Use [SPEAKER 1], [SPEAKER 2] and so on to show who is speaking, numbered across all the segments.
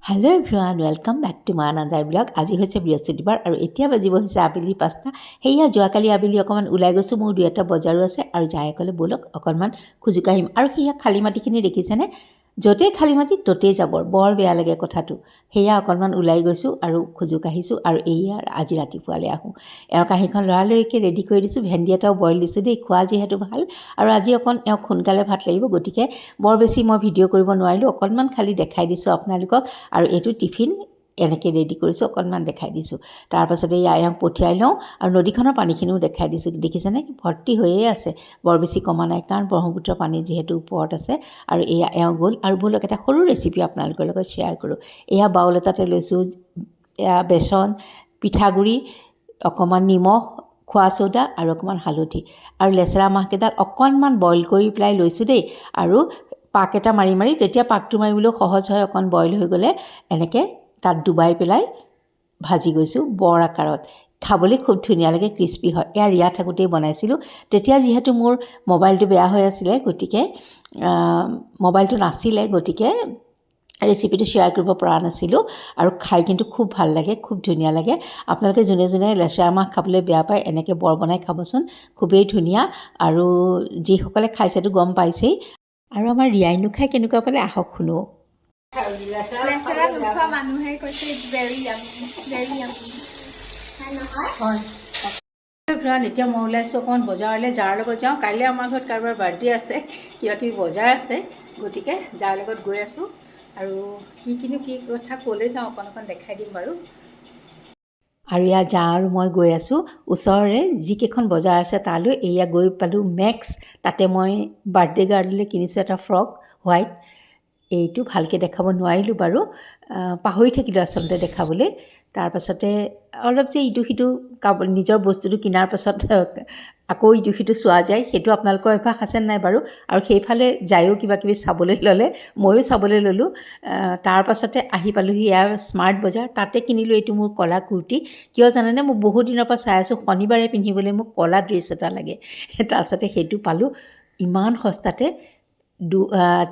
[SPEAKER 1] Hello' everyone welcome back to my another blog. আজি হৈছে বৃহস্পতিবাৰ আৰু এতিয়া বাজিব হৈছে আবেলি 5টা। সেয়া যোৱাকালি আবেলি অকণমান ওলাই গৈছোঁ, মোৰ 2-এটা বজাৰো আছে আৰু যাই ক'লে ব'লক অকণমান খোজোঁ কাঢ়িম। আৰু সেয়া খালী মাটিখিনি দেখিছেনে, য'তেই খালী মাটি ত'তেই যাবৰ, বৰ বেয়া লাগে কথাটো। সেয়া অকণমান ওলাই গৈছোঁ আৰু খোজোঁ কাঢ়িছোঁ আৰু এয়া আজি ৰাতিপুৱালৈ আহোঁ। এওঁৰ কাঁহীখন লৰালৰিকৈ ৰেডি কৰি দিছোঁ, ভেন্দি এটাও বইল দিছোঁ দেই, খোৱা যিহেতু ভাল। আৰু আজি অকণ এওঁক সোনকালে ভাত লাগিব, গতিকে বৰ বেছি মই ভিডিঅ' কৰিব নোৱাৰিলোঁ, অকণমান খালি দেখাই দিছোঁ আপোনালোকক। আৰু এইটো টিফিন এনেকৈ ৰেডি কৰিছোঁ, অকণমান দেখাই দিছোঁ। তাৰপাছতে এওঁক পঠিয়াই লওঁ আৰু নদীখনৰ পানীখিনিও দেখাই দিছোঁ। দেখিছেনে ভৰ্তি হৈয়ে আছে, বৰ বেছি কমা নাই, কাৰণ ব্ৰহ্মপুত্ৰৰ পানী যিহেতু ওপৰত আছে। আৰু এয়া এওঁ গ'ল আৰু ব'লক এটা সৰু ৰেচিপি আপোনালোকৰ লগত শ্বেয়াৰ কৰোঁ। এয়া বাউল এটাতে লৈছোঁ, এয়া বেচন, পিঠাগুড়ি, অকণমান নিমখ, খোৱা চ'দা আৰু অকণমান হালধি আৰু লেচেৰা মাহকেইডাল অকণমান বইল কৰি পেলাই লৈছোঁ দেই। আৰু পাক এটা মাৰি মাৰি, তেতিয়া পাকটো মাৰিবলৈও সহজ হয়, অকণ বইল হৈ গ'লে এনেকৈ তাত ডুবাই পেলাই ভাজি গৈছোঁ বৰ আকাৰত। খাবলৈ খুব ধুনীয়া লাগে, ক্ৰিস্পি হয়। এয়া ৰিয়া থাকোঁতেই বনাইছিলোঁ, তেতিয়া যিহেতু মোৰ মোবাইলটো বেয়া হৈ আছিলে, গতিকে মোবাইলটো নাছিলে, গতিকে ৰেচিপিটো শ্বেয়াৰ কৰিব পৰা নাছিলোঁ। আৰু খাই কিন্তু খুব ভাল লাগে, খুব ধুনীয়া লাগে। আপোনালোকে যোনে যোনে লেচেৰা মাহ খাবলৈ বেয়া পায়, এনেকৈ বৰ বনাই খাবচোন, খুবেই ধুনীয়া। আৰু যিসকলে খাইছেতো গম পাইছেই। আৰু আমাৰ ৰিয়াইনো খাই কেনেকুৱা পালে আহক শুনো।
[SPEAKER 2] লেচেৰা নোখোৱা মানুহে কৈছে it's very yummy, very yummy.
[SPEAKER 1] হয় এতিয়া মই ওলাইছোঁ অকণমান বজাৰলৈ, যাৰ লগত যাওঁ। কাইলৈ আমাৰ ঘৰত কাৰোবাৰ বাৰ্থডে আছে, কিবা কিবি বজাৰ আছে, গতিকে যাৰ লগত গৈ আছোঁ। আৰু কি কথা ক'লৈ যাওঁ অকণ দেখাই দিম বাৰু। আৰু ইয়াত যাওঁ আৰু মই গৈ আছোঁ ওচৰৰে যিকেইখন বজাৰ আছে তালৈ। এয়া গৈ পালোঁ মেক্স, তাতে মই বাৰ্থডে গাৰ্ললৈ কিনিছোঁ এটা ফ্ৰক হোৱাইট। এইটো ভালকৈ দেখাব নোৱাৰিলোঁ বাৰু, পাহৰি থাকিলোঁ আচলতে দেখাবলৈ। তাৰপাছতে অলপ যে ইটো সিটো নিজৰ বস্তুটো কিনাৰ পাছত আকৌ ইটো সিটো চোৱা যায়, সেইটো আপোনালোকৰ অভ্যাস আছে নাই বাৰু। আৰু সেইফালে যায়ো কিবা কিবি চাবলৈ ল'লে, ময়ো চাবলৈ ল'লোঁ। তাৰপাছতে আহি পালোঁহি ইয়াৰ স্মাৰ্ট বজাৰ, তাতে কিনিলোঁ এইটো মোৰ ক'লা কুৰ্তি। কিয় জানেনে, মই বহুত দিনৰ পৰা চাই আছোঁ শনিবাৰে পিন্ধিবলৈ মোক ক'লা ড্ৰেছ এটা লাগে। তাৰপাছতে সেইটো পালোঁ ইমান সস্তাতে,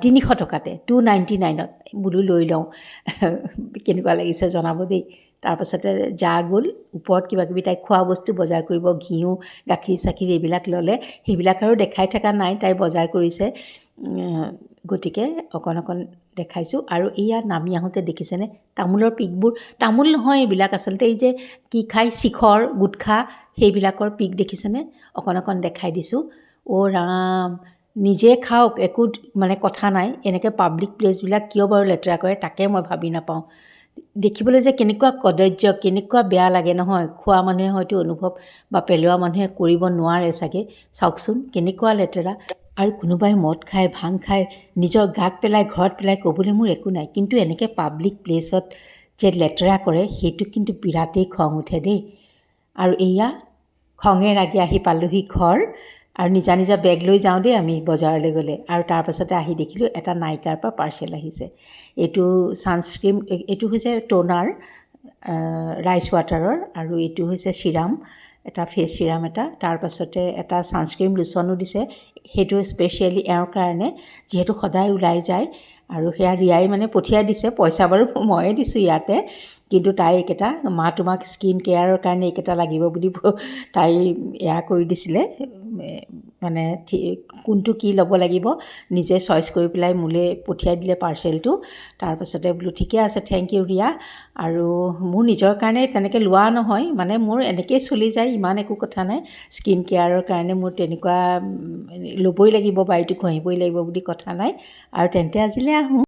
[SPEAKER 1] 300 টকাতে, 299ত। বোলো লৈ লওঁ, কেনেকুৱা লাগিছে জনাব দেই। তাৰপাছতে যা গ'ল ওপৰত কিবা কিবি তাই খোৱা বস্তু বজাৰ কৰিব, ঘিউ, গাখীৰ চাখীৰ এইবিলাক ল'লে। সেইবিলাক আৰু দেখাই থকা নাই, তাই বজাৰ কৰিছে, গতিকে অকণ দেখাইছোঁ। আৰু ইয়াত নামি আহোঁতে দেখিছেনে তামোলৰ পিকবোৰ, তামোল নহয় এইবিলাক আচলতে, এই যে কি খাই শিখৰ, গুটখা, সেইবিলাকৰ পিক দেখিছেনে, অকণ দেখাই দিছোঁ। অ' ৰাম, নিজে খাওক, একো মানে কথা নাই, এনেকৈ পাব্লিক প্লেচবিলাক কিয় বাৰু লেতেৰা কৰে তাকে মই ভাবি নাপাওঁ। দেখিবলৈ যে কেনেকুৱা কদৰ্য, কেনেকুৱা বেয়া লাগে নহয়। খোৱা মানুহে হয়তো অনুভৱ বা পেলোৱা মানুহে কৰিব নোৱাৰে চাগে। চাওকচোন কেনেকুৱা লেতেৰা। আৰু কোনোবাই মদ খায়, ভাং খায়, নিজৰ গাত পেলাই, ঘৰত পেলাই, ক'বলৈ মোৰ একো নাই, কিন্তু এনেকৈ পাব্লিক প্লেচত যে লেতেৰা কৰে, সেইটো কিন্তু বিৰাটেই খং উঠে দেই। আৰু এয়া খঙে ৰাগে আহি পালোঁহি ঘৰ, আৰু নিজা বেগ লৈ যাওঁ দেই আমি বজাৰলৈ গ'লে। আৰু তাৰপাছতে আহি দেখিলোঁ এটা নাইকাৰ পৰা পাৰ্চেল আহিছে। এইটো ছানস্ক্ৰীম, এইটো হৈছে টোনাৰ ৰাইচ ৱাটাৰৰ, আৰু এইটো হৈছে চিৰাম, এটা ফেচ চিৰাম এটা। তাৰপাছতে এটা ছানস্ক্ৰীম লোচনো দিছে, সেইটো স্পেচিয়েলি এওঁৰ কাৰণে, যিহেতু সদায় ওলাই যায়। আৰু সেয়া ৰিয়াই মানে পঠিয়াই দিছে, পইচা বাৰু ময়ে দিছোঁ ইয়াতে, কিন্তু তাই এইকেইটা, মা তোমাক স্কিন কেয়াৰৰ কাৰণে এইকেইটা লাগিব বুলি তাই এয়া কৰি দিছিলে, মানে কোনটো কি ল'ব লাগিব নিজে চইচ কৰি পেলাই মোলৈ পঠিয়াই দিলে পাৰ্চেলটো। তাৰপাছতে বোলো ঠিকে আছে, থেংক ইউ ৰিয়া। আৰু মোৰ নিজৰ কাৰণে তেনেকৈ লোৱা নহয়, মানে মোৰ এনেকৈয়ে চলি যায়, ইমান একো কথা নাই। স্কিন কেয়াৰৰ কাৰণে মোৰ তেনেকুৱা ল'বই লাগিব বা এইটো ঘঁহিবই লাগিব বুলি কথা নাই। আৰু তেন্তে আজিলৈ আহোঁ।